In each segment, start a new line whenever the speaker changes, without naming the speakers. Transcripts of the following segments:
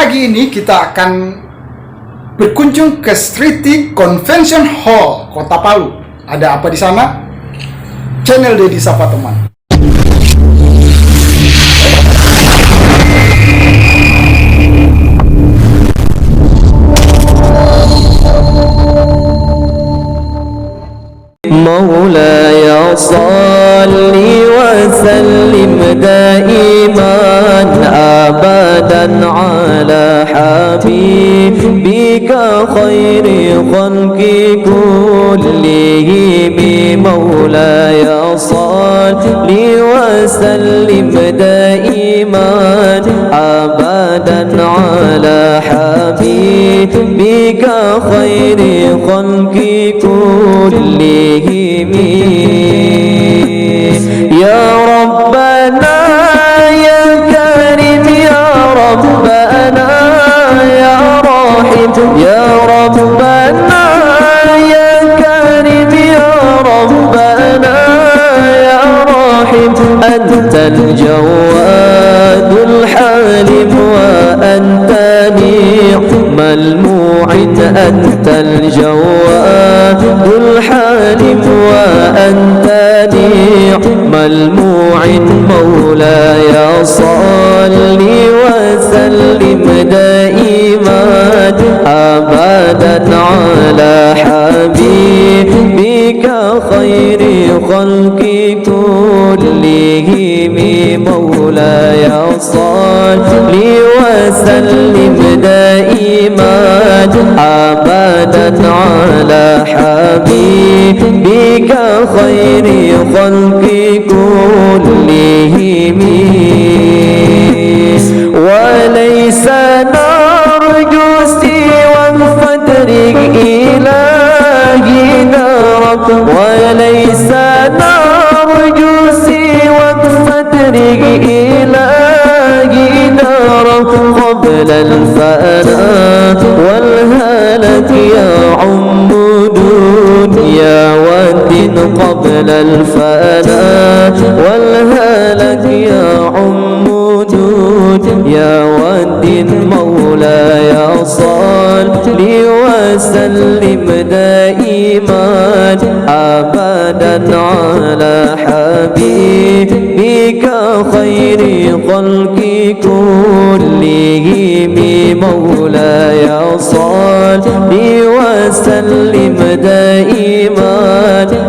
pagi ini kita akan berkunjung ke Streety Convention Hall, Kota Palu. Ada apa di sana? Channel Deddy Sapa Teman.
مولاي صل وسلم دائما أبدا على حبيبك خير خلق كلهم مولاي صل وسلم دائما أبدا على حبيبك خير خلق كلهم يا ربنا يا كريم يا ربنا يا رحيم يا ربنا يا كريم يا ربنا يا رحيم أنت الجواد الحليم وأنت نعم المعين أنت الجواد الحليم وأنت نعم المعين مولاي صل وسلم دائما أبدا على حبيبك خير خلق كلهم مولاي صل وسلم دائما أبدا على حبيبك خير خلق كلهم وليس نرجو سوى فدرك إلهي نارك وليس نرجو سوى فدرك إلهي نارك قبل الفناء والهلك يا عم دنيا والدين قبل الفناء والهلك يا عم دنيا والدين مولاي صل وسلم دائما أبدا على حبيبك خير خلق كلهم مولاي صل وسلم دائما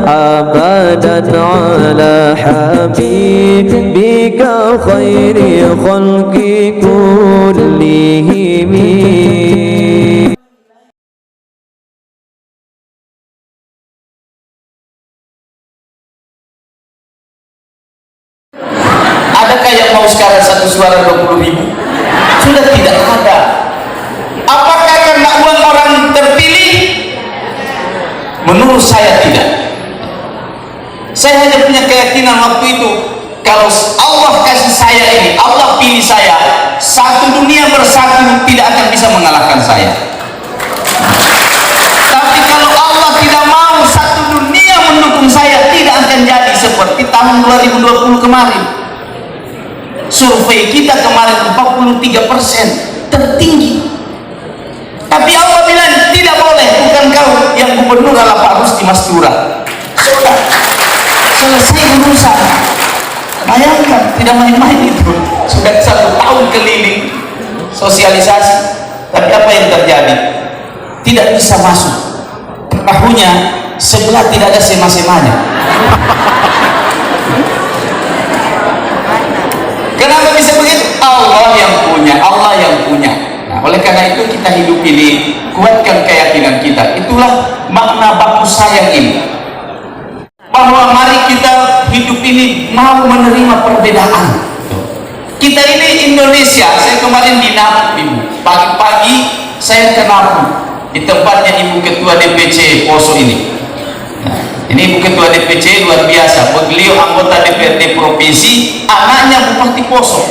أبدا على حبيبك خير خلق كلهم.
Adakah yang mau sekarang satu suara 20.000? Sudah tidak ada. Apakah karena uang orang terpilih? Menurut saya tidak. Saya hanya punya keyakinan waktu itu, kalau Allah kasih saya ini, Allah pilih saya, satu dunia bersatu tidak akan bisa mengalahkan saya. Tapi kalau Allah tidak mau satu dunia mendukung saya, tidak akan jadi seperti tahun 2020 kemarin. Survei kita kemarin 43%, tertinggi. Tapi Allah bilang tidak boleh, bukan kau yang gubernur adalah Pak Rusdi Mastura. Sudah selesai urusan. Bayangkan, tidak main-main itu. Sudah 1 tahun keliling sosialisasi, tapi apa yang terjadi? Tidak bisa masuk. Perahunya sebelah tidak ada sema-semanya. Kenapa bisa begitu? Allah yang punya, Allah yang punya. Nah, oleh karena itu kita hidup ini, kuatkan keyakinan kita. Itulah makna baku sayang ini. Bahwa mari kita hidup ini mau menerima perbedaan. Kita ini Indonesia. Saya kemarin di Napu, Ibu. Pagi-pagi saya ke Napu, di tempatnya Ibu Ketua DPC Poso ini. Ini Ibu Ketua DPC luar biasa. Beliau anggota DPRD Provinsi, anaknya Bupati Poso.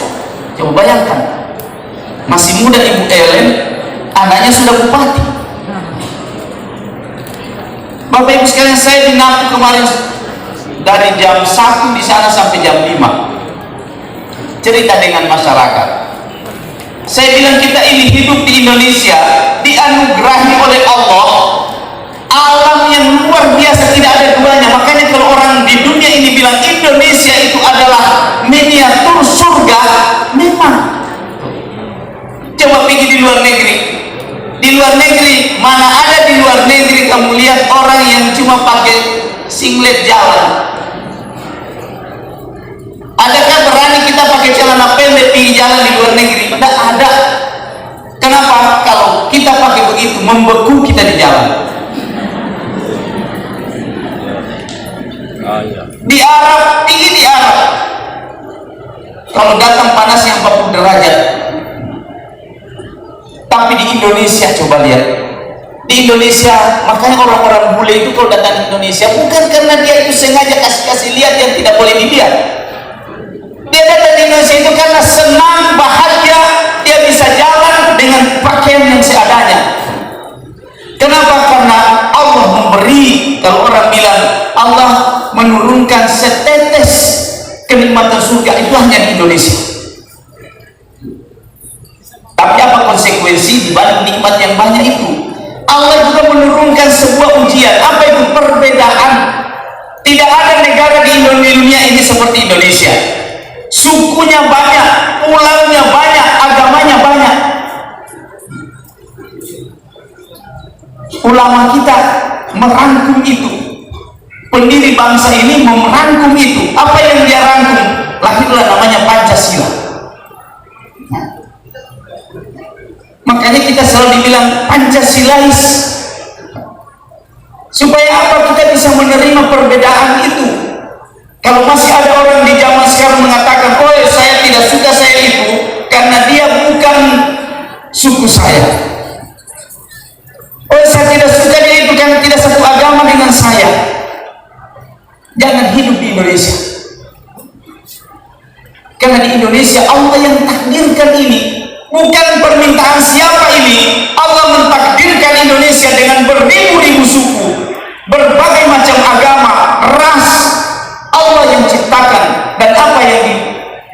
Coba bayangkan, masih muda Ibu Ellen, anaknya sudah bupati. Bapak Ibu sekalian, saya di Napu kemarin dari jam 1 di sana sampai jam 5. Cerita dengan masyarakat. Saya bilang kita ini hidup di Indonesia, dianugerahi oleh Allah alam yang luar biasa, tidak ada duanya. Makanya kalau orang di dunia ini bilang Indonesia itu adalah miniatur surga, memang. Coba pergi di luar negeri. Di luar negeri, mana ada di luar negeri kamu lihat orang yang cuma pakai singlet jalan? Adakah berani kita pakai celana pendek pergi jalan di luar negeri? Tidak ada. Kenapa? Kalau kita pakai begitu, membeku kita di jalan. Di Arab, tinggi di Arab, kalau datang panas yang 40 derajat. Tapi di Indonesia, coba lihat, di Indonesia, makanya orang-orang bule itu kalau datang ke Indonesia bukan karena dia itu sengaja kasih lihat yang tidak boleh dilihat. Dia datang di Indonesia itu karena senang, bahagia, dia bisa jalan dengan pakaian yang seadanya. Kenapa? Karena Allah memberi. Kalau orang bilang Allah menurunkan setetes kenikmatan surga, itu hanya di Indonesia. Tapi apa konsekuensi dibalik nikmat yang banyak itu? Allah juga menurunkan sebuah ujian. Apa itu? Perbedaan. Tidak ada negara di dunia ini seperti Indonesia. Sukunya banyak, pulaunya banyak, agamanya banyak. Ulama kita merangkum itu. Pendiri bangsa ini merangkum itu. Apa yang dia rangkum? Lahirlah namanya Pancasila. Makanya kita selalu dibilang Pancasilais. Supaya apa? Kita bisa menerima perbedaan itu. Kalau masih ada orang di zaman sekarang mengatakan, oh saya tidak suka saya itu karena dia bukan suku saya. Oh saya tidak suka dia itu karena tidak satu agama dengan saya. Jangan hidup di Indonesia. Karena di Indonesia Allah yang takdirkan ini. Bukan permintaan siapa ini. Allah mentakdirkan Indonesia dengan beribu-ribu suku, berbagai macam agama, ras. Allah yang ciptakan. Dan apa yang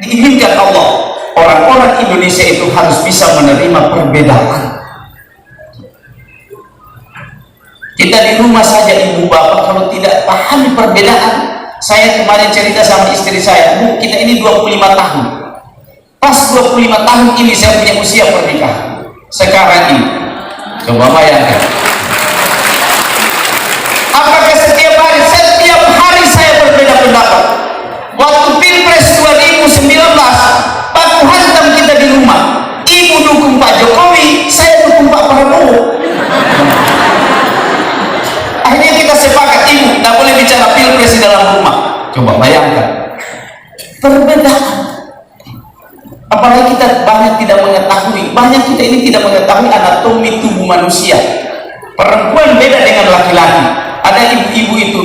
diinginkan Allah, orang-orang Indonesia itu harus bisa menerima perbedaan. Kita di rumah saja ibu bapak kalau tidak pahami perbedaan. Saya kemarin cerita sama istri saya, Bu, kita ini 25 tahun. Pas 25 tahun ini saya punya usia pernikahan. Sekarang ini, coba bayangkan. Apakah setiap hari saya berbeda pendapat? Waktu Pilpres 2019, baku hantam kita di rumah. Ibu dukung Pak Jokowi, saya dukung Pak Prabowo. Akhirnya kita sepakat, ibu tidak boleh bicara Pilpres di dalam rumah. Coba bayangkan. Perbedaan. Apalagi kita banyak tidak mengetahui, banyak kita ini tidak mengetahui anatomi tubuh manusia. Perempuan beda dengan laki-laki. Ada ibu-ibu itu,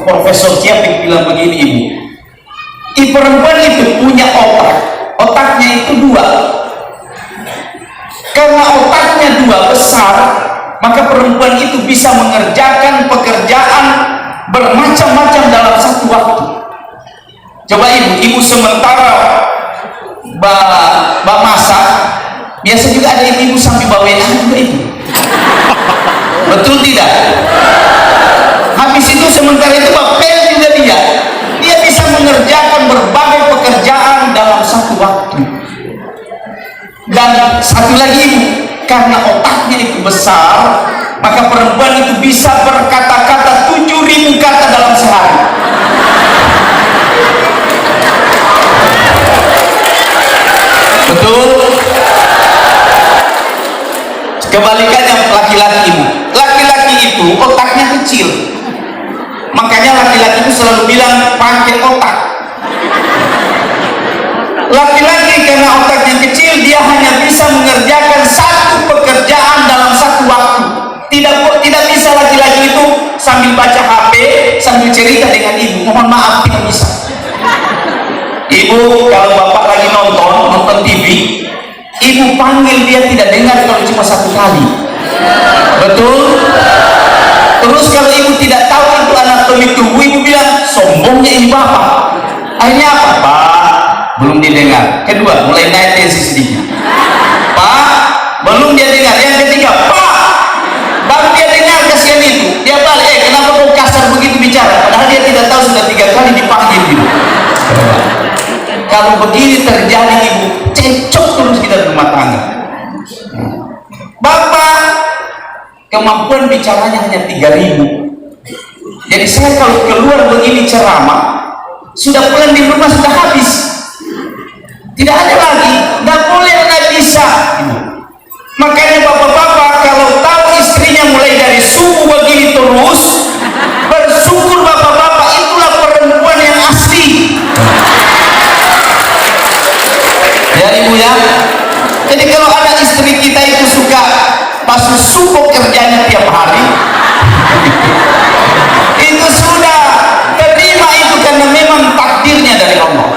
Profesor Ciapik bilang begini, ibu perempuan itu punya otaknya itu 2. Karena otaknya 2 besar, maka perempuan itu bisa mengerjakan pekerjaan bermacam-macam dalam satu waktu. Coba ibu sementara Mbak masak, biasa juga ada ibu sambil bawa juga itu. Betul tidak? Habis itu sementara itu bapel juga dia bisa mengerjakan berbagai pekerjaan dalam satu waktu. Dan satu lagi ibu, karena otaknya itu besar, maka perempuan itu bisa berkata-kata 7.000 kata dalam sehari. Betul. Kebalikannya laki-laki ibu. Laki-laki itu otaknya kecil. Makanya laki-laki itu selalu bilang pakai otak. Laki-laki karena otaknya kecil, dia hanya bisa mengerjakan satu pekerjaan dalam satu waktu. Tidak bisa laki-laki itu sambil baca HP, sambil cerita dengan ibu. Mohon maaf, tidak bisa. Ibu kalau bapak lagi nonton TV, ibu panggil dia tidak dengar kalau cuma 1 kali. Betul? Terus kalau ibu tidak tahu itu anatomi tubuh, ibu bilang sombongnya ibu bapak. Akhirnya apa? Pak, belum didengar. Kedua, mulai naik tensi sedikit. Kalau begini terjadi ibu, cecok terus kita rumah tangga. Bapak kemampuan bicaranya hanya 3.000. Jadi saya kalau keluar begini ceramah, sudah pulang di rumah sudah habis. Tidak ada lagi, nggak boleh, nggak bisa. Makanya bapak-bapak kalau tahu istrinya mulai dari subuh begini terus, bersyukur bapak-bapak, itulah perempuan yang asli. Ya ibu ya. Jadi kalau ada istri kita itu suka pas subuh kerjanya tiap hari, itu sudah terima itu karena memang takdirnya dari Allah.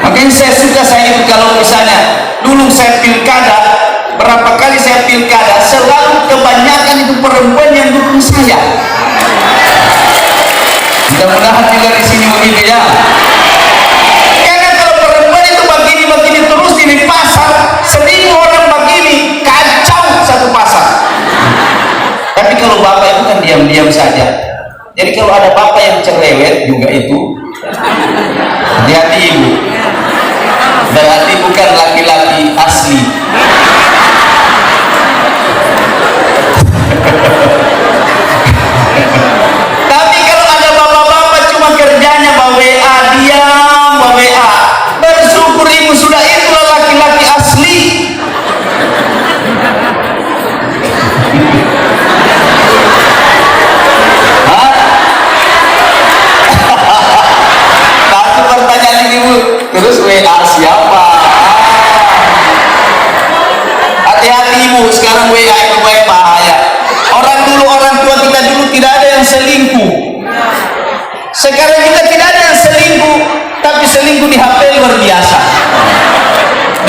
Makanya saya suka, saya itu kalau misalnya dulu saya pilkada, berapa kali saya pilkada, selalu kebanyakan itu perempuan yang dukung saya. Mudah-mudahan juga di sini begitu ya. Karena kalau perempuan itu begini terus di pasar, 1.000 orang begini, kacau satu pasar. Tapi kalau bapak itu kan diam-diam saja. Jadi kalau ada bapak yang cerewet juga itu, hati-hati ibu. Berarti bukan laki-laki asli. Tapi kalau ada bapak-bapak cuma kerjanya bawa WA, diam bawa WA, bersyukur ibu, sudah itulah laki-laki asli. Satu pertanyaan ibu, terus WA siapa? Hati-hati ibu, sekarang WA itu baik bahaya. Orang tua kita dulu tidak ada yang selingkuh. Sekarang kita tidak ada yang selingkuh, tapi selingkuh di HP luar biasa.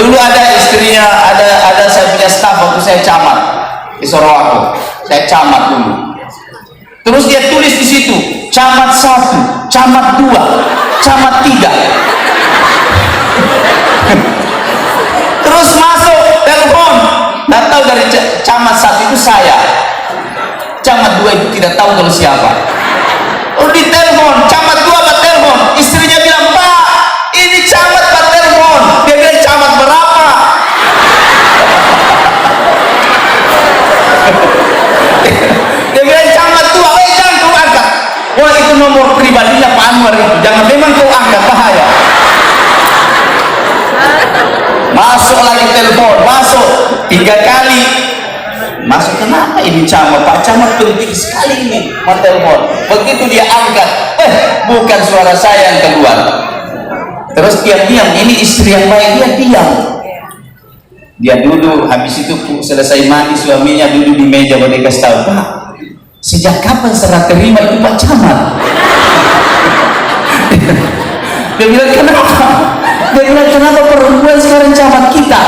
Dulu ada istrinya, ada saya punya staf waktu saya camat di Sorowako. Saya camat dulu. Terus dia tulis di situ, camat 1, camat 2, camat 3. Terus masuk telepon, nggak tahu dari camat 1 itu saya, camat 2 itu tidak tahu kalau siapa. Oh, di telepon camat 2 apa telepon, istrinya bilang, Pak ini camat pak telepon. Dia bilang, camat berapa? Dia bilang camat 2. Oh jangan kau angkat. Wah itu nomor pribadinya Pak Anwar itu, jangan memang kau angkat, bahaya. Masuk lagi telepon, masuk 3 kali. Masuk, kenapa ini camat? Pak camat penting sekali ini mau telepon. Begitu dia angkat, bukan suara saya yang keluar. Terus dia diam, ini istri yang baik, dia diam. Dia duduk, habis itu selesai mandi suaminya duduk di meja, dia kasih tahu, Pak sejak kapan serah terima itu Pak camat? Dia bilang, kenapa? Dia bilang, kenapa perempuan sekarang camat kita?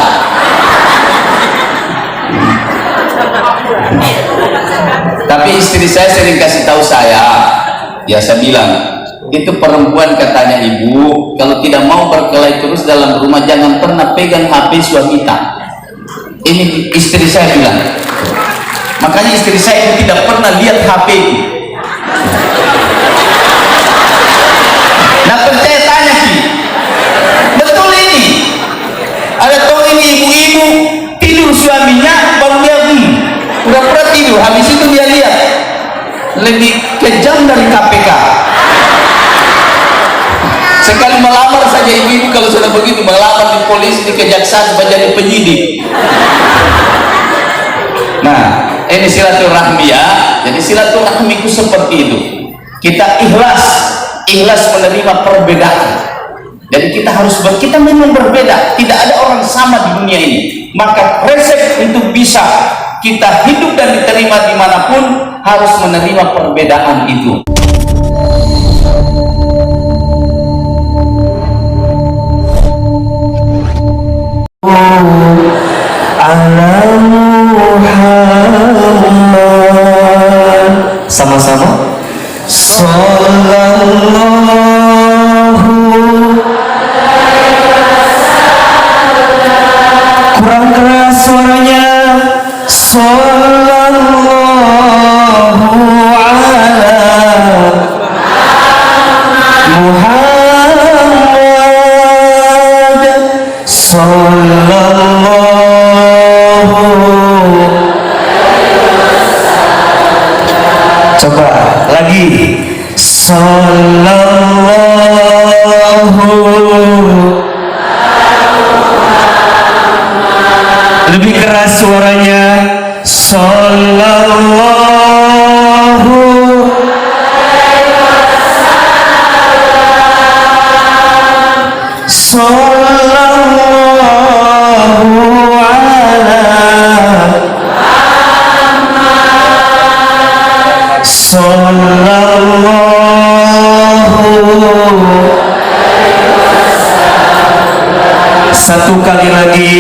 Tapi istri saya sering kasih tahu saya, ya saya bilang, itu perempuan katanya ibu, kalau tidak mau berkelahi terus dalam rumah jangan pernah pegang HP suami kita. Ini istri saya bilang. Makanya istri saya itu tidak pernah lihat HP itu. Nah percaya tanya sih, betul ini? Ada tahu ini ibu-ibu tidur suaminya baru dia pura-pura tidur, habis itu dia lihat, lebih kejam dari KPK. Sekali melamar saja ibu-ibu kalau sudah begitu, melamar di polisi, di kejaksaan menjadi penyidik. Nah ini silaturahmi ya. Jadi silaturahmi itu seperti itu, kita ikhlas menerima perbedaan. Jadi kita harus kita memang berbeda, tidak ada orang sama di dunia ini. Maka resep untuk bisa kita hidup dan diterima dimanapun harus menerima perbedaan itu. Sama-sama. Kurang keras suaranya. Sallallahu ala Muhammad. Coba lagi. Lebih keras suaranya. Satu kali lagi.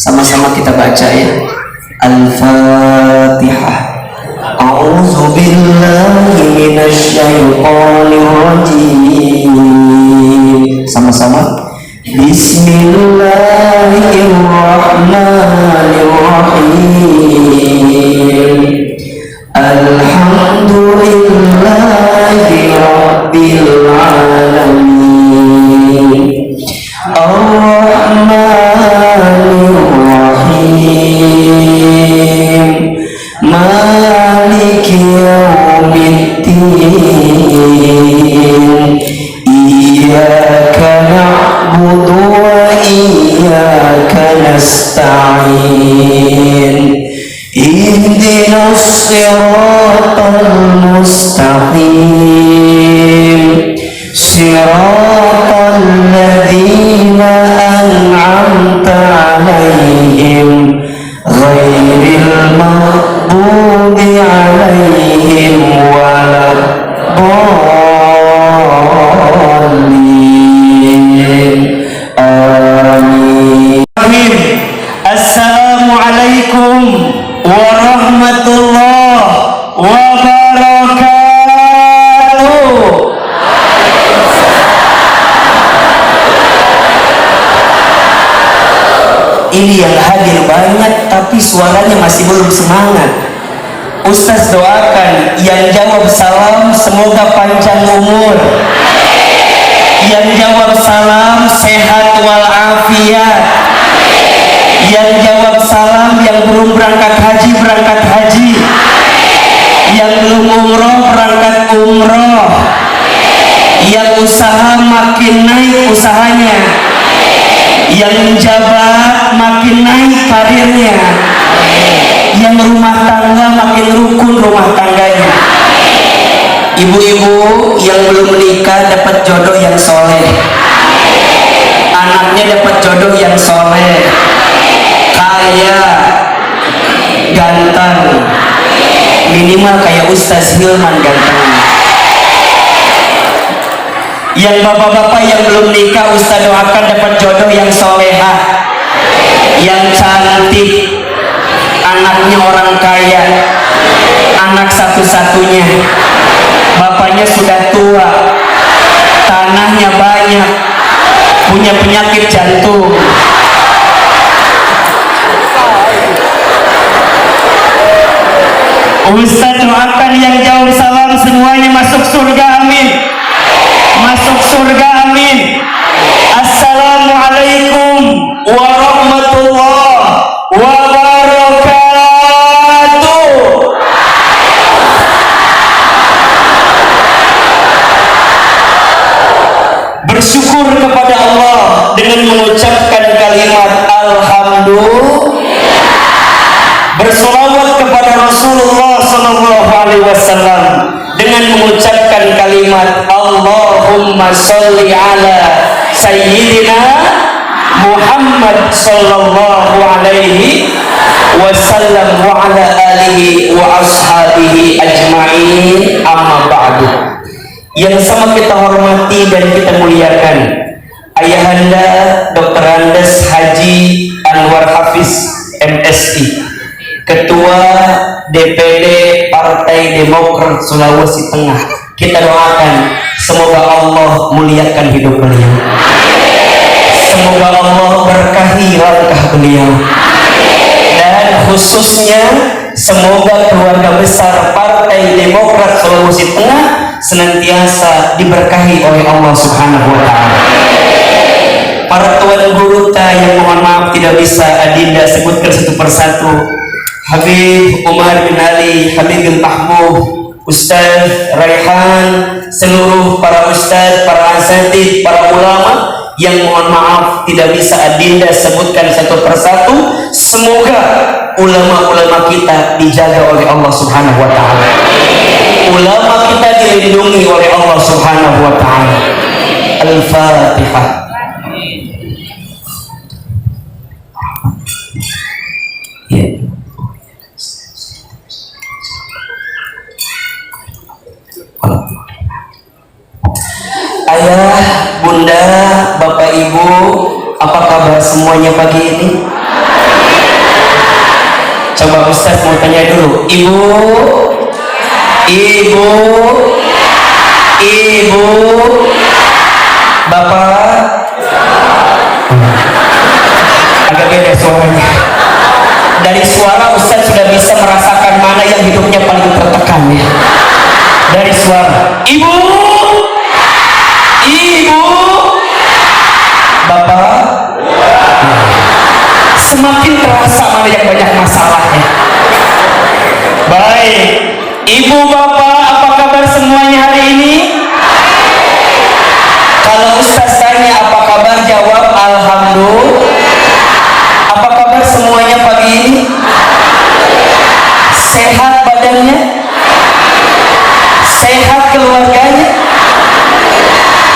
Sama-sama kita baca ya. Al-Fatihah. A'udzu billahi minasyaitonir rajim. Sama-sama. Bismillahirrahmanirrahim. Alhamdulillahi rabbil alamin. Ar-Rahmanir-Rahim. Maliki yaumiddin. Iyyaka na'budu wa iyyaka nasta'in. Ihdinas siratal mustaqim. Siratal ladzina an'amta 'alaihim ghairil maghdubi 'alaihim waladdallin. Amin. Assalamualaikum warahmatullahi wabarakatuh. Ini yang hadir banyak tapi suaranya masih belum semangat. Ustaz doakan yang jawab salam semoga panjang umur, yang jawab salam sehat walafiat, yang jawab salam yang belum berangkat haji berangkat haji, yang belum umroh berangkat umroh, yang usaha makin naik usahanya, yang menjabat makin naik karirnya, yang rumah tangga makin rukun rumah tangganya. Ibu-ibu yang belum menikah dapat jodoh yang soleh, anaknya dapat jodoh yang soleh, kaya, ganteng, minimal kayak Ustaz Hilman ganteng. Yang bapak-bapak yang belum nikah Ustaz doakan dapat jodoh yang solehah, yang cantik, anaknya orang kaya, anak satu-satunya, bapaknya sudah tua, tanahnya banyak, punya penyakit jantung. Ustaz doakan yang jawab salam semuanya masuk surga, amin. Masuk surga, amin. Assalamualaikum warahmatullahi wabarakatuh. Bersyukur kepada Allah dengan mengucapkan kalimat alhamdulillah. Bersolawat kepada Rasulullah SAW dengan mengucapkan kalimat Allahumma sholli ala sayyidina Muhammad sallallahu alaihi wasallam wa ala alihi wa ashabihi ajma'in, amma ba'du. Yang sama kita hormati dan kita muliakan Ayahanda Dr. Andes Haji Anwar Hafiz MSI, Ketua DPD Partai Demokrat Sulawesi Tengah. Kita doakan semoga Allah muliakan hidup beliau, semoga Allah berkahi langkah beliau, dan khususnya semoga keluarga besar Partai Demokrat Sulawesi Tengah senantiasa diberkahi oleh Allah Subhanahu wa Ta'ala. Para tuan guru yang mohon maaf tidak bisa adinda sebutkan satu persatu. Habib Umar bin Ali, Habib bin Mahmud, Ustaz Raihan, seluruh para ustaz, para asatidz, para ulama yang mohon maaf tidak bisa adinda sebutkan satu persatu. Semoga ulama-ulama kita dijaga oleh Allah Subhanahu wa Ta'ala, ulama kita dilindungi oleh Allah Subhanahu wa Ta'ala. Al-Fatihah. Ayah, bunda, bapak, ibu, apa kabar semuanya pagi ini? Coba Ustaz mau tanya dulu. Ibu, bapak, agak beda suaranya. Dari suara Ustaz sudah bisa merasakan mana yang hidupnya paling tertekan ya. Dari suara ibu, bapak, semakin terasa mana yang banyak masalahnya. Baik, ibu, bapak, apa kabar semuanya hari ini? Kalau Ustaz tanya apa kabar, jawab alhamdulillah. Apa kabar semuanya pagi ini? Sehat badannya? Sehat keluarganya?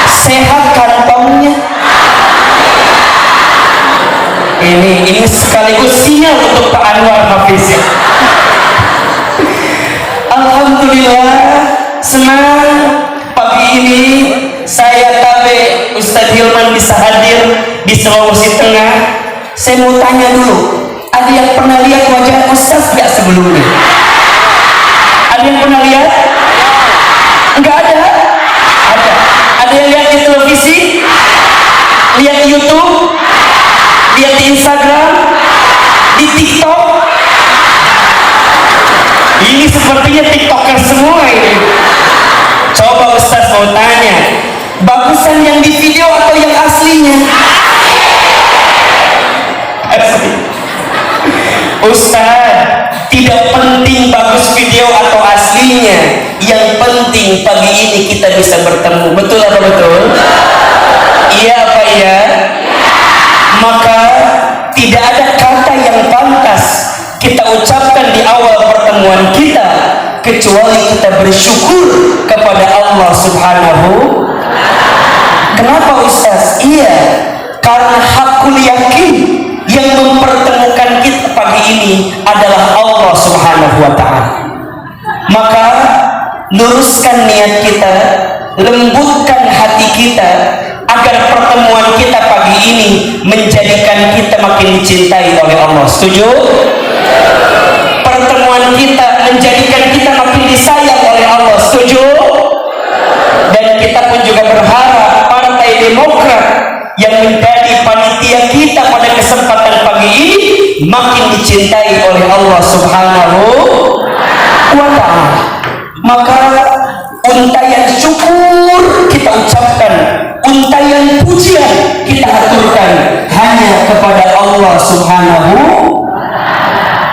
Sehat kantongnya? Ini sekaligus sinyal untuk Pak Anwar Hafiz. Alhamdulillah, senang pagi ini saya tabe Ustadz Hilman bisa hadir di Sulawesi Tengah. Saya mau tanya dulu, ada yang pernah lihat wajah Ustadz nggak sebelumnya? Ada yang pernah lihat? Enggak ada? Ada. Ada yang lihat di televisi? Lihat di YouTube? Lihat di Instagram? Di TikTok? Ini sepertinya TikToker semua ini. Coba Ustaz mau tanya, bagusan yang di video atau yang aslinya? Asli. Ustaz, tidak penting bagus video atau aslinya, yang penting pagi ini kita bisa bertemu. Betul atau betul? Iya apa iya? Maka tidak ada kata yang pantas kita ucapkan di awal pertemuan kita kecuali kita bersyukur kepada Allah Subhanahu. Kenapa Ustaz? Iya, karena hakul yakin yang mempertemukan kita pagi ini adalah Allah Subhanahu wa Ta'ala. Maka luruskan niat kita, lembutkan hati kita agar pertemuan kita pagi ini menjadikan kita makin dicintai oleh Allah. Setuju? Pertemuan kita menjadikan kita makin disayang oleh Allah. Setuju? Dan kita pun juga berharap Partai Demokrat yang menjadi panitia kita pada kesempatan pagi ini makin dicintai oleh Allah Subhanahu wa Ta'ala. Maka untayan syukur kita ucapkan, untayan pujian kita aturkan hanya kepada Allah Subhanahu,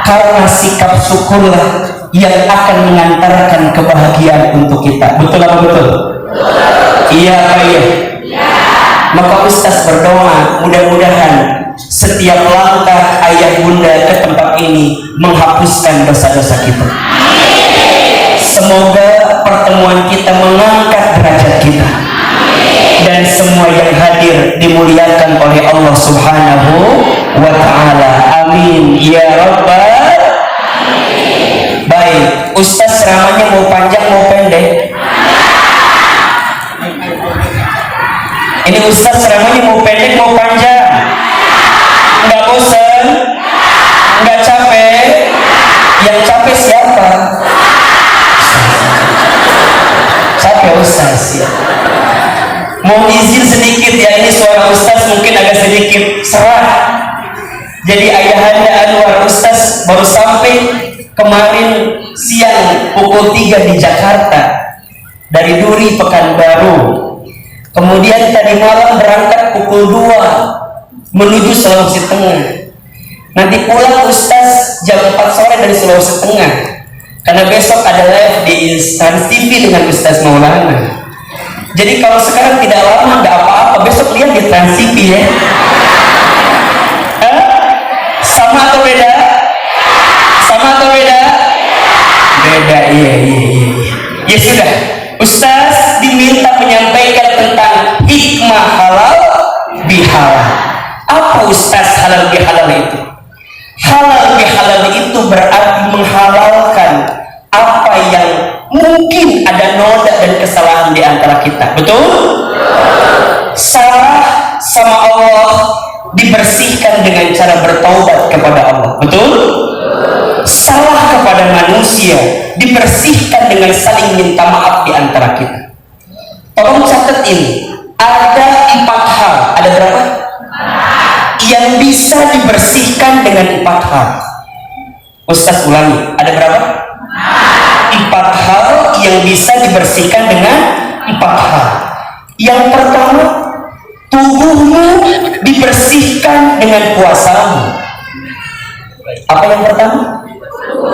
karena sikap syukurlah yang akan mengantarkan kebahagiaan untuk kita. Betul apa betul? Iya apa iya? Maka Ustaz berdoa mudah-mudahan setiap langkah ayah bunda ke tempat ini menghapuskan dosa-dosa kita. Semoga pertemuan kita mengangkat derajat kita dan
dan semua yang hadir dimuliakan oleh Allah Subhanahu wa Ta'ala. Amin ya Rabbal. Baik, Ustaz ceramahnya mau panjang mau pendek? Ini Ustaz ceramahnya mau pendek mau panjang? Nggak bosan? Nggak capek? Yang capek siapa? Capek Ustaz ya. Mau izin sedikit ya, ini suara Ustaz mungkin agak sedikit serak. Jadi ayahanda Anwar Ustaz baru sampai kemarin siang pukul 3 di Jakarta dari Duri Pekanbaru. Kemudian tadi malam berangkat pukul 2 menuju Sulawesi Tengah. Nanti pulang Ustaz jam 4 sore dari Sulawesi Tengah. Karena besok ada live di Trans TV dengan Ustaz Maulana. Jadi kalau sekarang tidak lama nggak apa-apa, besok lihat di Trans TV ya. Sama atau beda? Sama atau beda? Beda, iya. Ya sudah, Ustaz diminta menyampaikan tentang hikmah halal bihalal. Apa Ustaz halal bihalal itu? Halal bihalal itu berarti menghalalkan apa yang mungkin ada noda dan kesalahan di antara kita. Betul? Salah sama Allah dibersihkan dengan cara bertaubat kepada Allah. Betul? Salah kepada manusia dibersihkan dengan saling minta maaf di antara kita. Tolong catat ini. Ada 4 hal. Ada berapa? Yang bisa dibersihkan dengan 4 hal. Ustaz ulangi. Ada berapa? 4 hal yang bisa dibersihkan dengan 4 hal. Yang pertama, tubuhmu dibersihkan dengan puasamu. Apa yang pertama?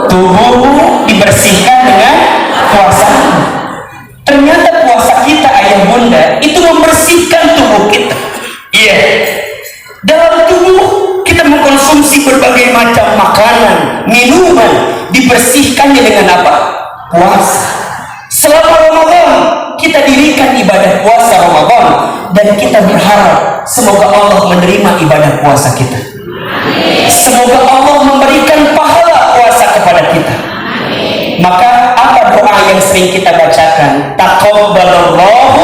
Tubuhmu dibersihkan dengan puasamu. Ternyata puasa kita ayah bunda itu membersihkan tubuh kita. Iya. Dalam tubuh kita mengkonsumsi berbagai macam makanan, minuman, dibersihkannya dengan apa? Puasa. Selama Ramadan kita dirikan ibadah puasa Ramadan dan kita berharap semoga Allah menerima ibadah puasa kita. Semoga Allah memberikan pahala puasa kepada kita. Maka apa doa yang sering kita bacakan? Taqabbalallahu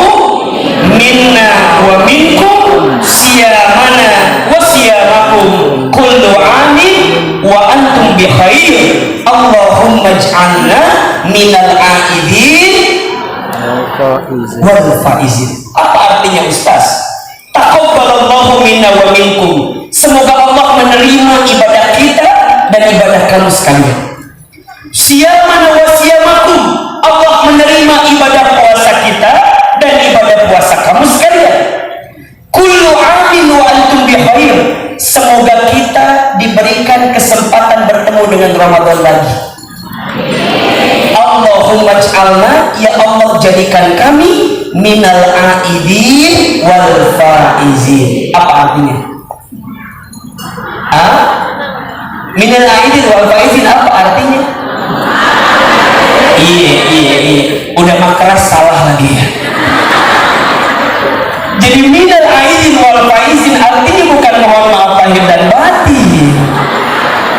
minna wa minkum siyamana wa siyamakum kullu amin wa antum bi khair. Allahumma ij'alna minal aidin wal faizin. Apa artinya Ustaz? Taqabbalallahu minna wa minkum. Semoga Allah menerima ibadah kita dan ibadah kamu sekalian. Siyamana wa siyamakum. Allah menerima ibadah puasa kita dan ibadah puasa kamu sekalian. Kullu amin wa antum bi khair. Semoga kita diberikan kesempatan bertemu dengan Ramadan lagi. Allahumma ij'alna, ya Allah jadikan kami minal aidin wal faizin. Apa artinya? Minal aidin wal faizin apa artinya? Iya. Udah makras salah lagi ya. Jadi minal aidin wal faizin artinya bukan mohon maaf lahir dan batin.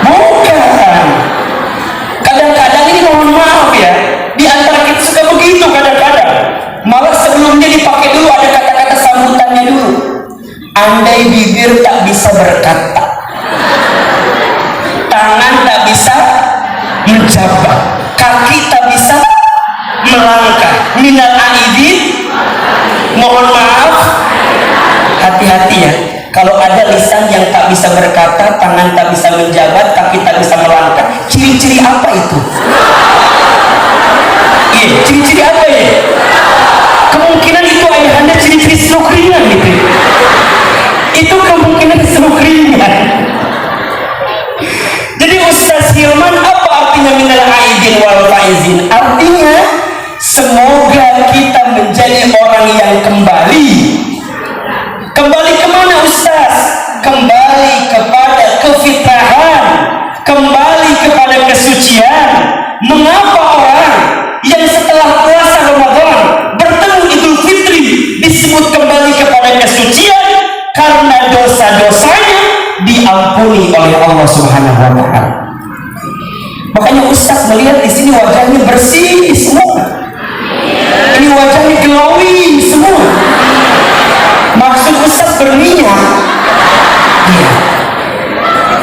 Bukan. Kadang-kadang ini mohon maaf ya, di antara kita suka begitu kadang-kadang. Malah sebelumnya dipakai dulu ada kata-kata sambutannya dulu. Andai bibir tak bisa berkata, tangan tak bisa menjabat, kaki tak bisa melangkah. Minal aidin, mohon maaf, hati-hati ya. Kalau ada lisan yang tak bisa berkata, tangan tak bisa menjabat, kaki tak bisa melangkah, ciri-ciri apa itu? Iya, ciri-ciri apa ya? Kemungkinan itu ayahanda ciri-ciri stroke ringan gitu. Itu kemungkinan stroke ringan. Jadi Ustaz Hilman, apa artinya minal aidin wal faizin? Artinya semoga kita menjadi orang yang kembali kemana Ustaz? Kembali kepada kefitrahan, kembali kepada kesucian. Mengapa orang yang setelah puasa Ramadan bertemu Idul Fitri disebut kembali diampuni oleh Allah Subhanahu wa taala. Makanya Ustaz melihat di sini wajahnya bersih semua. Ini wajahnya glowing semua. Maksud Ustaz berminyak. Iya.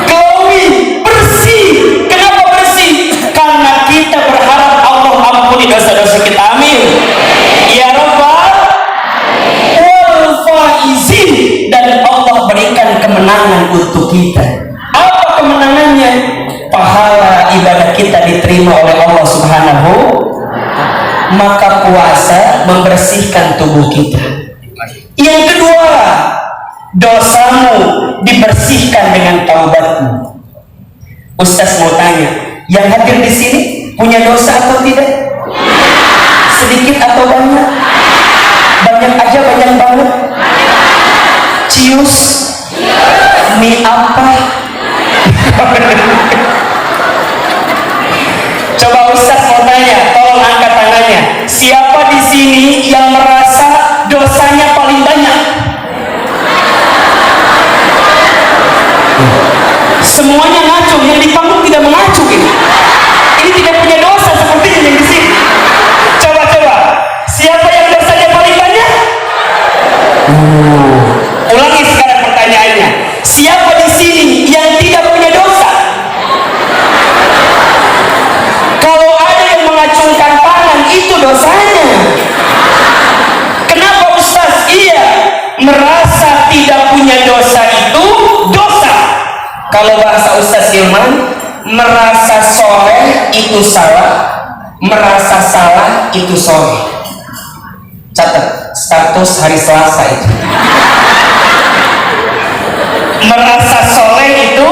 Glowing, bersih. Kenapa bersih? Karena kita berharap Allah ampuni dosa-dosa kita. Amin. Ya Rabbal wal faizin, dan Allah berikan kemenangan untuk kita. Apa kemenangannya? Pahala ibadah kita diterima oleh Allah Subhanahu. Maka puasa membersihkan tubuh kita. Yang kedua, dosamu dibersihkan dengan taubatmu. Ustaz mau tanya, yang hadir di sini punya dosa atau tidak? Sedikit atau banyak? Banyak aja, banyak banget. Cius, mie apa? Coba Ustaz mau tanya, tolong angkat tangannya. Siapa di sini yang merasa dosanya paling banyak? Semuanya ngaco, yang di panggung tidak mengacu gitu. Ini tidak punya dosa seperti yang di sini. Coba, siapa yang dosanya paling banyak? Ulangi sekarang pertanyaannya. Siapa di sini yang tidak punya dosa? Kalau ada yang mengacungkan tangan, itu dosanya. Kenapa Ustaz? Iya, merasa tidak punya dosa itu dosa. Kalau bahasa Ustaz Hilman, merasa soleh itu salah, merasa salah itu soleh. Catat status hari Selasa itu. Merasa soleh itu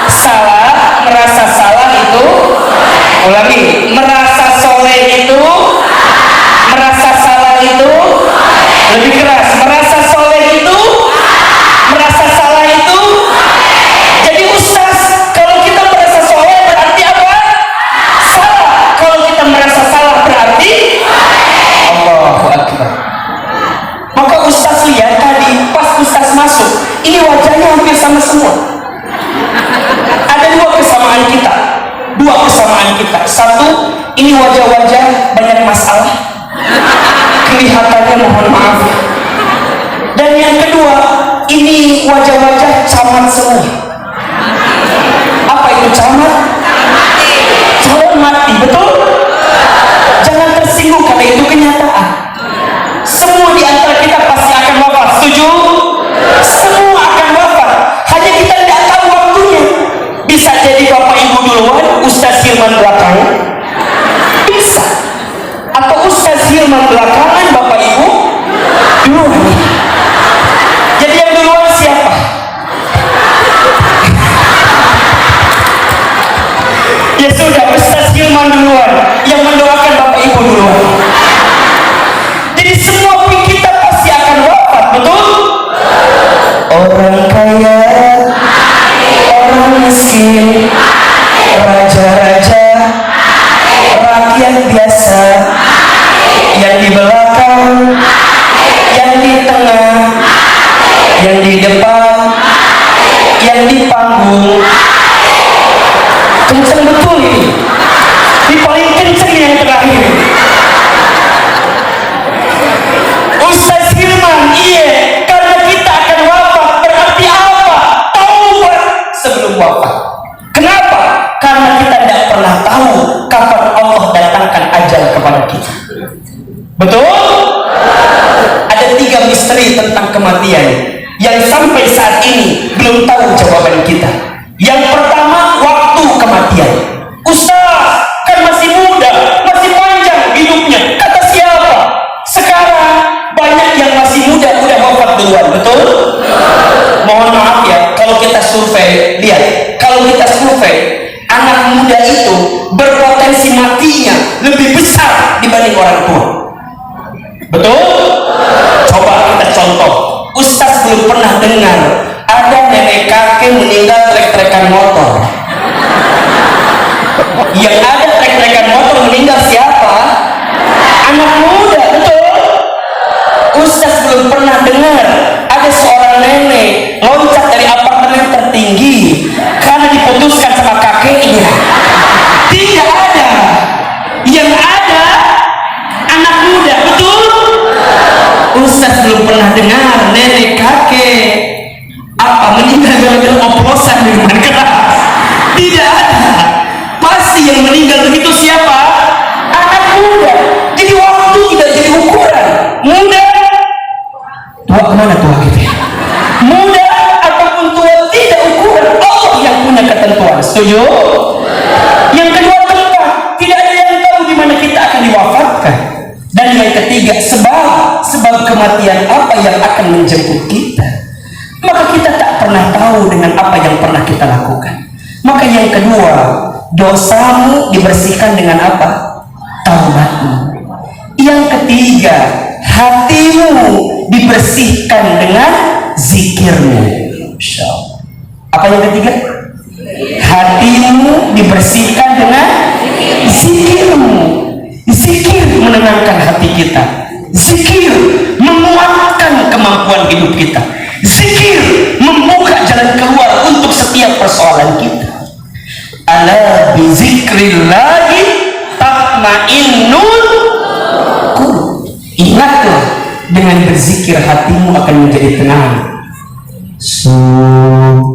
salah, merasa salah itu. Ulangi, merasa soleh itu, merasa salah itu. Lebih keras, merasa soleh itu, merasa salah itu. Jadi Ustaz, kalau kita merasa soleh berarti apa? Salah. Kalau kita merasa salah berarti Allahu Akbar. Maka Ustaz lihat tadi pas Ustaz masuk, ini wajahnya hampir sama semua. Ada dua kesamaan kita. Satu, ini wajah-wajah banyak masalah, kelihatannya mohon maaf. Dan yang kedua, ini wajah-wajah camat semua. Apa itu camat? Calon mati, betul? Jangan tersinggung karena itu kenyataan. Semua di antara kita pasti akan wafat, setuju? Semua akan wafat. Hanya kita tidak tahu waktunya. Bisa jadi Bapak Ibu duluan, Ustaz Hilman belakangan. Bisa. Atau Ustaz Hilman belakangan, Bapak Ibu duluan. Jadi yang duluan siapa? Ya sudah, Ustaz Hilman duluan, yang mendoakan Bapak Ibu duluan. Jadi semua kita pasti akan wafat, betul? Orang kaya, orang miskin, raja-raja, rakyat biasa, yang di belakang, yang di tengah, yang di depan, yang di panggung. Kenceng betul ini. Ini paling kenceng yang terakhir. Ustaz Hilman, iya, karena kita akan wafat berarti apa? Taubat sebelum wafat. Kenapa? Karena kita tidak pernah tahu kapan Allah datangkan ajal kepada kita. Betul? Ada 3 misteri tentang kematian yang sampai saat ini belum tahu jawaban kita. Yang pertama, waktu kematian. Ustaz, kan masih muda, masih panjang hidupnya. Kata siapa? Sekarang banyak yang masih muda udah wafat duluan, betul? Mohon maaf ya, kalau kita survei, lihat, kalau kita survei, anak muda itu berpotensi matinya lebih besar dibanding orang tua. Betul? Coba kita contoh. Ustaz belum pernah dengar ada nenek kakek meninggal trek-trekan motor. Yang ada trek-trekan motor meninggal siapa? Anak muda, betul? Ustaz belum pernah dengar ada seorang nenek loncat dari apartemen tertinggi meninggal gara-gara oplosan di rumah keras. Tidak ada. Pasti yang meninggal begitu siapa? Anak muda. Jadi waktu tidak jadi ukuran. Muda, tua kemana tua kita? Muda ataupun tua tidak ukuran. Allah yang punya ketentuan. Setuju? Yang kedua tempat. Tidak ada yang tahu di mana kita akan diwafatkan. Dan yang ketiga sebab kematian apa yang akan menjemput kita. Maka kita tak pernah tahu dengan apa yang pernah kita lakukan. Maka yang kedua, dosamu dibersihkan dengan apa? Taubatmu. Yang ketiga, hatimu dibersihkan dengan zikirmu. Insya Allah. Apa yang ketiga? Hatimu dibersihkan dengan zikirmu. Zikir menenangkan hati kita. Zikir menguatkan kemampuan hidup kita. Zikir membuka jalan keluar untuk setiap persoalan kita. Ala bi zikrillahi tatmainnul qulub. Ingatlah, dengan berzikir hatimu akan menjadi tenang. Subhanallah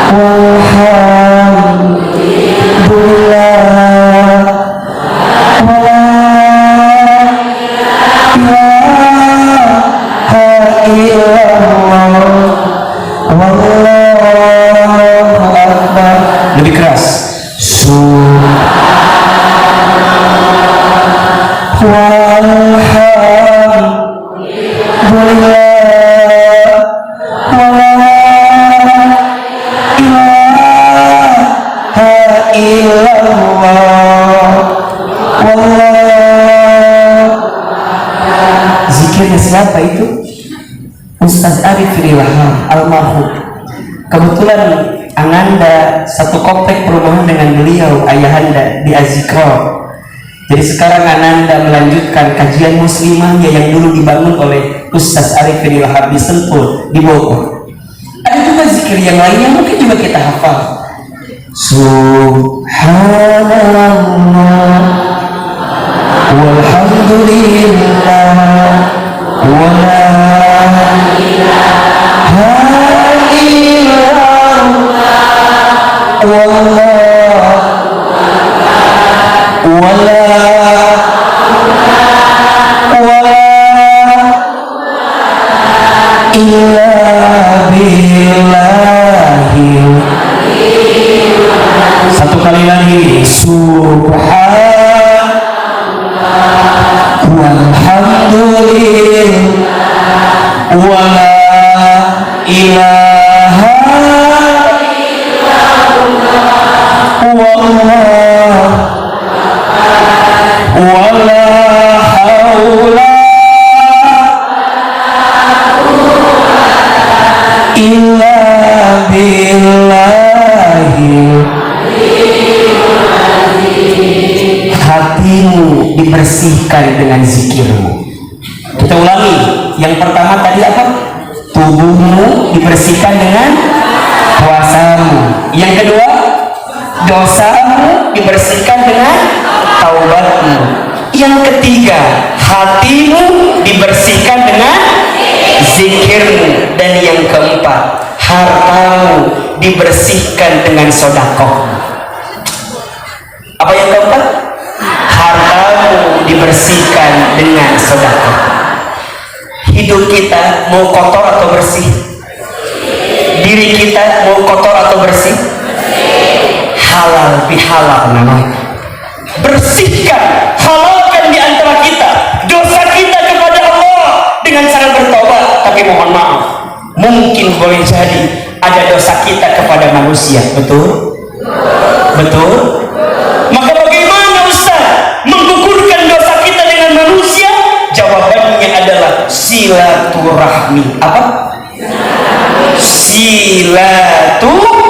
walhamdulillah wala ilaha illallah wallahu akbar. Lebih keras. Zikirnya siapa itu? Ustaz Arif Rilaham almarhum. Kebetulan Ananda satu komplek perumahan dengan beliau, ayahanda di Azikro. Jadi sekarang Ananda melanjutkan kajian muslimahnya yang dulu dibangun oleh Ustaz Arif Rilaham di Sentul, di Bogor. Ada juga zikir yang lain yang mungkin juga kita hafal. Subhanallah walhamdulillah wala ilaha illallah wala illa billahi. Satu kali lagi. Subhanallah walhamdulillah wala ilaha illallah wala haula illa billahi. Hatimu dibersihkan dengan zikirmu. Kita ulangi. Yang pertama tadi apa? Tubuhmu dibersihkan dengan puasamu. Yang kedua, dosamu dibersihkan dengan taubatmu. Yang ketiga, hatimu dibersihkan dengan zikirmu. Dan yang keempat, hartamu dibersihkan dengan sedekah. Apa yang keempat? Hartamu dibersihkan dengan sedekah. Hidup kita mau kotor atau bersih? Diri kita mau kotor atau bersih? Halal bihalal namanya. Bersihkan, halalkan di antara kita dosa kita kepada Allah dengan cara bertobat. Tapi mohon maaf, mungkin boleh jadi ada dosa kita kepada manusia. Betul? Betul? Maka bagaimana Ustaz mengukurkan dosa kita dengan manusia? Jawabannya adalah silaturahmi. Apa? Silaturahmi.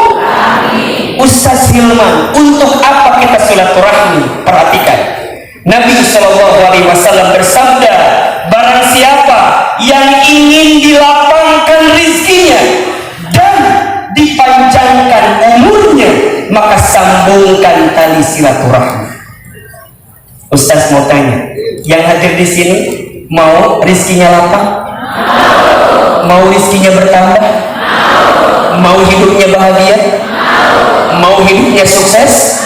Ustaz Hilman, untuk apa kita silaturahmi? Perhatikan. Nabi SAW bersabda, barang siapa yang ingin dilapangkan rizkinya dan dipanjangkan umurnya, maka sambungkan tali silaturahmi. Ustaz mau tanya, yang hadir di sini Mau rizkinya lapang? Mau rizkinya bertambah? Mau hidupnya bahagia? Mau hidupnya sukses?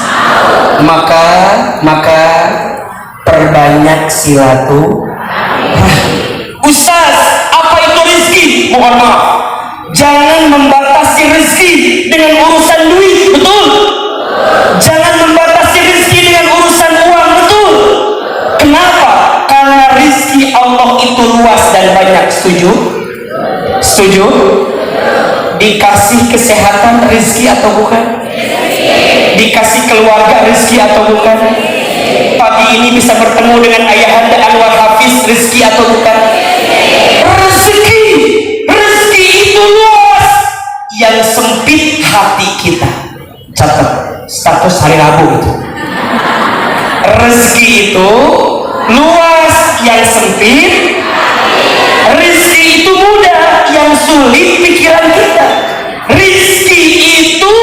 Maka perbanyak silaturahmi. Ustaz, apa itu rizki? Mohon maaf, jangan membatasi rezeki dengan urusan duit, betul? Jangan membatasi rezeki dengan urusan uang, betul? Kenapa? Karena rezeki Allah itu luas dan banyak. Setuju? Setuju? Dikasih kesehatan rezeki atau bukan? Dikasih keluarga rezeki atau bukan? Pagi ini bisa bertemu dengan Ayahanda Anwar Hafiz, rezeki atau bukan? Rezeki. Rezeki itu luas. Yang sempit hati kita. Catat status hari Rabu itu. Rezeki itu luas, yang sempit. Rezeki itu mudah, yang sulit pikiran kita. Rezeki itu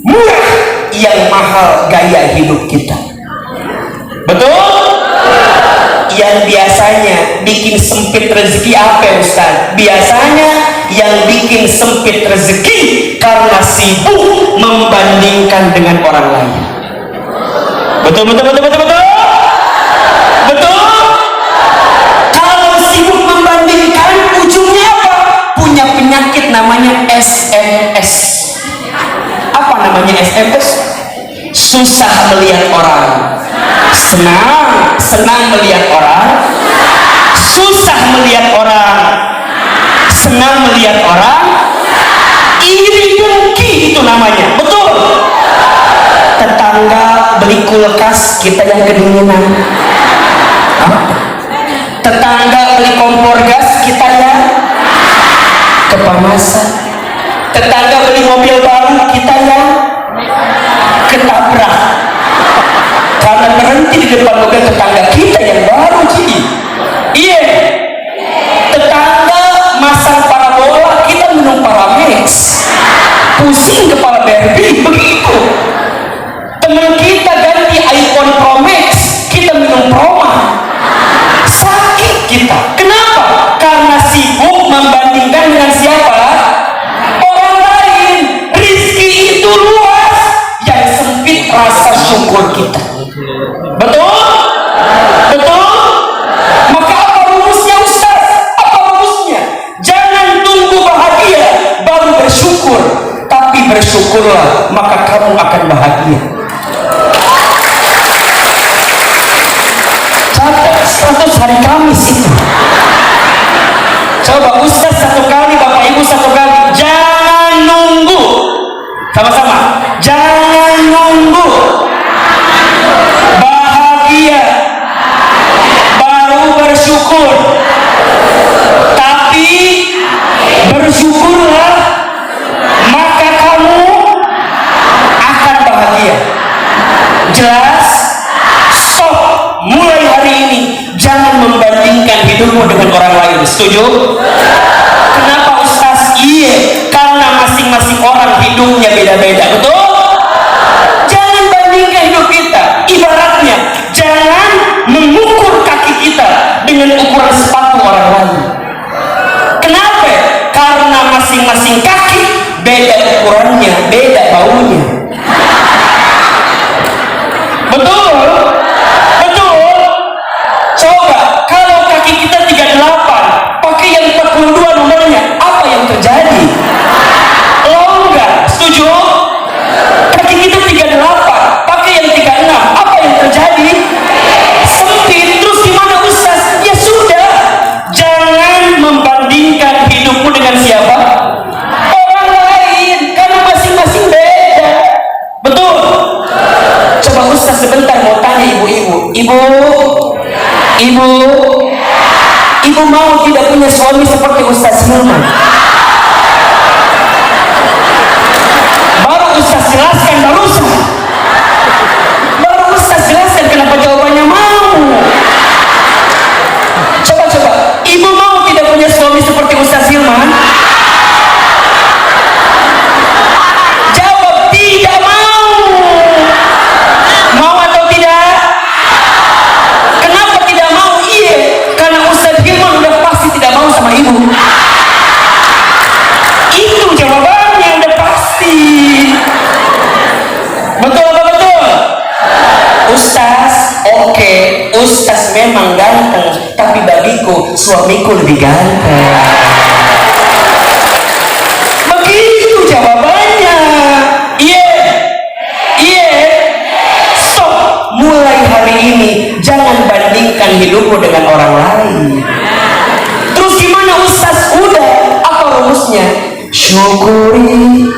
murah, yang mahal gaya hidup kita. Betul? Yang biasanya bikin sempit rezeki apa, Ustaz? Biasanya yang bikin sempit rezeki karena sibuk membandingkan dengan orang lain. Betul? Betul? Kalau sibuk membandingkan, ujungnya apa? Punya penyakit namanya SMS. Apa namanya SMS? Susah melihat orang, senang melihat orang, susah melihat orang, senang melihat orang, iri dengki itu namanya. Betul? Tetangga beli kulkas, kita yang kedinginan. Tetangga beli kompor gas, kita yang kepanasan. Tetangga beli mobil baru, kita yang ketabrak karena berhenti di depan mobil tetangga kita yang baru. Jadi iya, tetangga masang parabola, kita minum Paramex, pusing kepala Barbie. Begitu. Teman kita ganti iPhone Pro Max, kita minum Proma, sakit kita. Kenapa? Karena sibuk membandingkan dengan siapa? Orang lain. Rizki itu luas, yang sempit rasa syukur kita. Betul? Betul? Maka apa rumusnya, Ustaz? Apa rumusnya? Jangan tunggu bahagia baru bersyukur, tapi bersyukurlah maka kamu akan bahagia. Catat status hari Kamis itu. Coba Ustaz satu kali, Bapak Ibu satu kali. Jangan nunggu. Sama-sama. Jangan nunggu bahagia baru bersyukur, tapi bersyukurlah maka kamu akan bahagia. Jelas? Stop. Mulai hari ini jangan membandingkan hidupmu dengan orang lain. Setuju? Kenapa, Ustaz? Iya, karena masing-masing orang hidupnya beda-beda. Betul? Jangan bandingkan hidup kita. Ibaratnya jangan mengukur kaki kita dengan ukuran sepatu orang lain. Kenapa? Karena masing-masing kaki beda ukurannya, beda baunya. Betul? Betul? Coba kalau kaki kita 38 pakai yang 42 nomornya, apa yang terjadi? Longgar. Setuju? Kaki kita 38 pakai yang 36, apa yang terjadi? Sempit. Terus gimana, Ustaz? Ya sudah, jangan membandingkan hidupmu dengan siapa? Orang lain, karena masing-masing beda. Betul? Coba Ustaz sebentar mau tanya ibu-ibu. Ibu mau tidak punya suami seperti Ustaz Hilman? Baru Ustaz jelaskan barusan. Baru Ustaz jelaskan kenapa jawabannya mau. Coba. Ibu mau tidak punya suami seperti Ustaz Hilman? Jawab tidak mau. Mau atau tidak? Kenapa tidak mau? bagiku suamiku lebih ganteng. Begitu jawabannya. Iya, iya. Stop. Mulai hari ini jangan bandingkan hidupmu dengan orang lain. Terus gimana Ustaz? Udah, apa rumusnya? Syukuri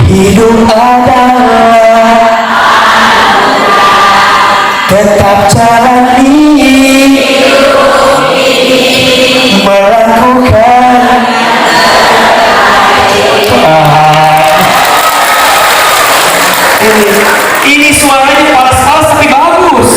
hidup adalah tetap jalani melakukan ini suaranya palas-palas tapi bagus.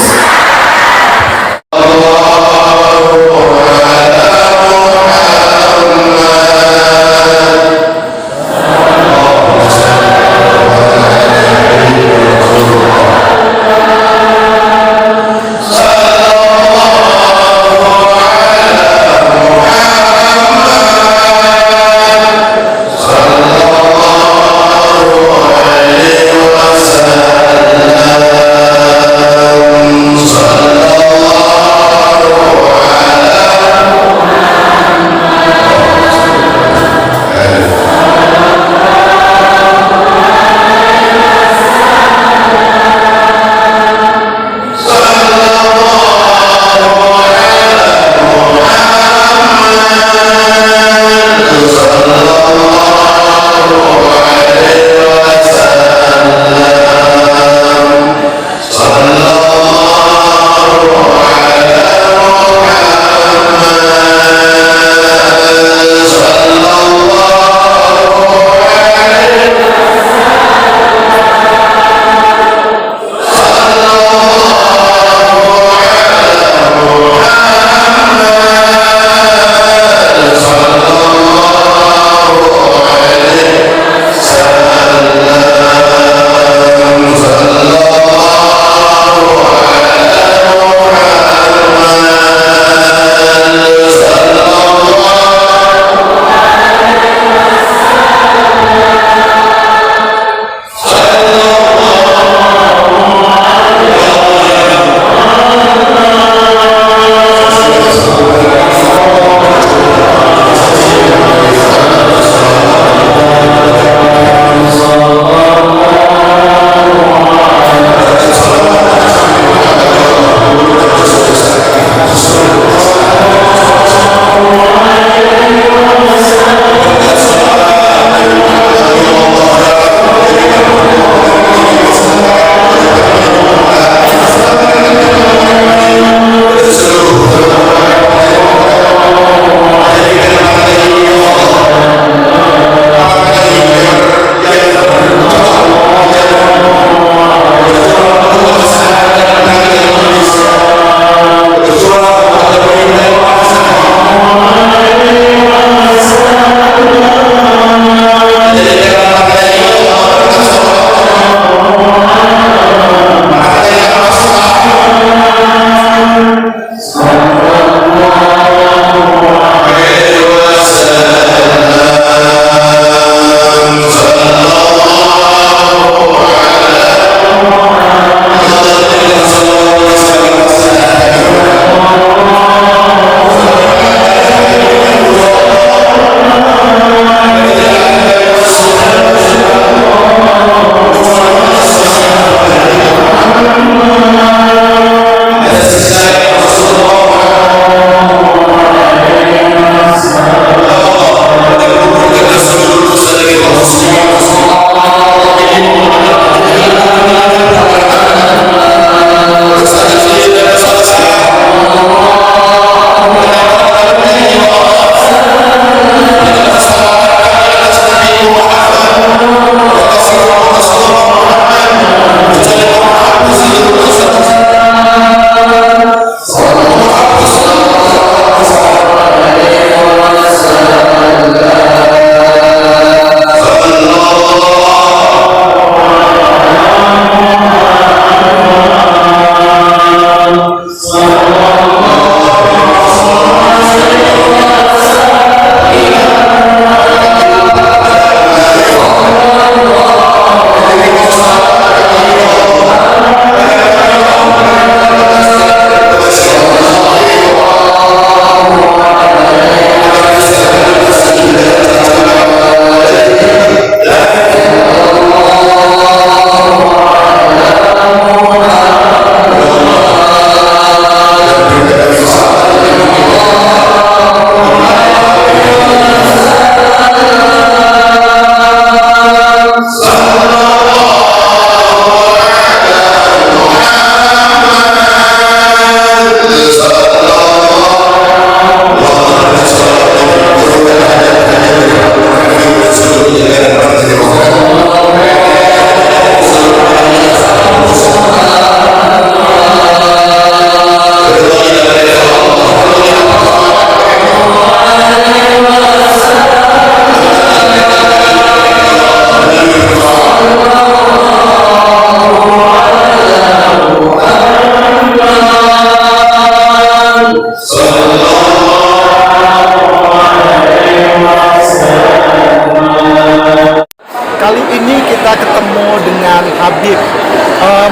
Habib.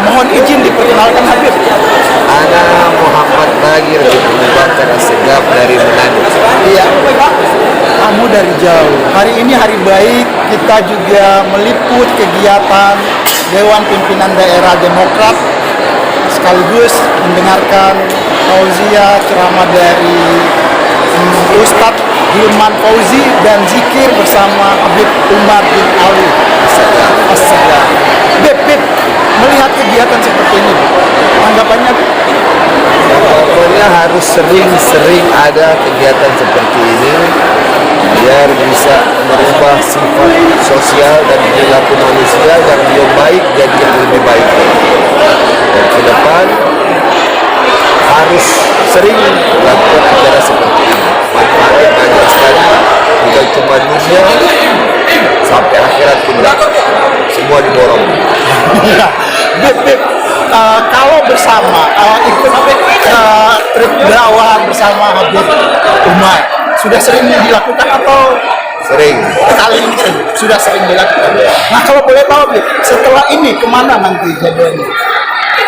Mohon izin diperkenalkan Habib.
Ana Muhammad Bagir bin Abu Bakar Assegaf dari Manado.
Iya, kamu dari jauh. Hari ini hari baik, kita juga meliput kegiatan Dewan Pimpinan Daerah Demokrat, sekaligus mendengarkan tausiah ceramah dari Ustadz Hilman Fauzi dan zikir bersama Habib Umar bin Ali Assegaf. Beb, melihat kegiatan seperti ini, tanggapannya Beb?
Pokoknya harus sering-sering ada kegiatan seperti ini biar bisa merubah sifat sosial dan perilaku manusia yang belum baik jadi yang lebih baik. Dan ke depan harus sering melakukan acara seperti ini. Manfaatnya banyak sekali, bukan cuma dunia, sampai akhirat pun semua diborong.
Beb, kalau bersama ikut trip dakwah bersama Habib Umar sudah sering dilakukan atau
Sering.
kali ini sudah sering dilakukan? Nah, kalau boleh tahu Beb, setelah ini kemana nanti jadwalnya?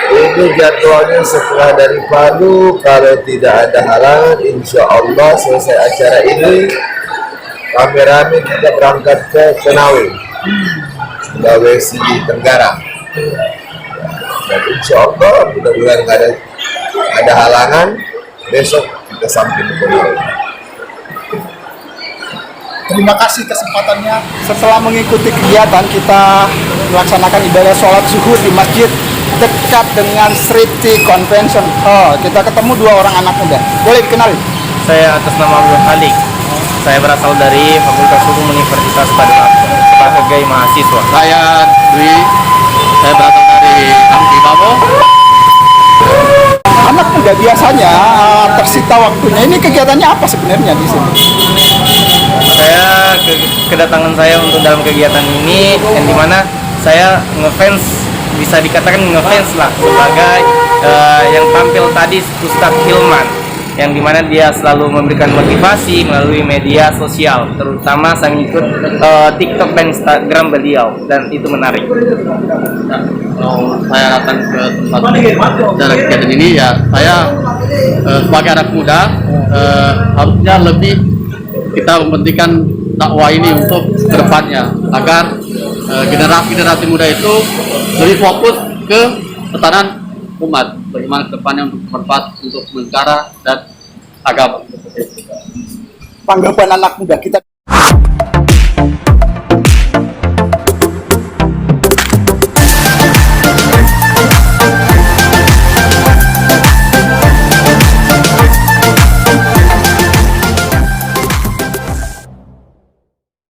Ini jadwalnya setelah dari Palu, kalau tidak ada halangan, insya Allah selesai acara ini rame-rame kita berangkat ke Konawe, Sulawesi Tenggara. Dan insya Allah mudah-mudahan nggak ada halangan, besok kita sampai di Konawe.
Terima kasih kesempatannya. Setelah mengikuti kegiatan, kita melaksanakan ibadah sholat zuhur di masjid dekat dengan Sriti Convention Hall. Kita ketemu dua orang anak muda. Boleh dikenali?
Saya atas nama Abdul Halik. Saya berasal dari Fakultas Hukum Universitas Padang sebagai mahasiswa.
Saya Dwi, saya berasal dari Ampi Babo.
Anak muda biasanya tersita waktunya. Ini kegiatannya apa sebenarnya di sini?
Kedatangan saya untuk dalam kegiatan ini yang dimana saya ngefans, bisa dikatakan ngefans lah sebagai yang tampil tadi Ustadz Hilman, yang dimana dia selalu memberikan motivasi melalui media sosial, terutama saya ngikut TikTok dan Instagram beliau, dan itu menarik.
Kalau saya datang ke tempat dalam kegiatan ini, ya saya sebagai anak muda harusnya lebih kita mementingkan dakwah ini untuk kedepannya, agar generasi muda itu lebih fokus ke pertahanan umat, bagaimana kedepannya untuk bermanfaat untuk negara dan agama.
Tanggapan anak muda kita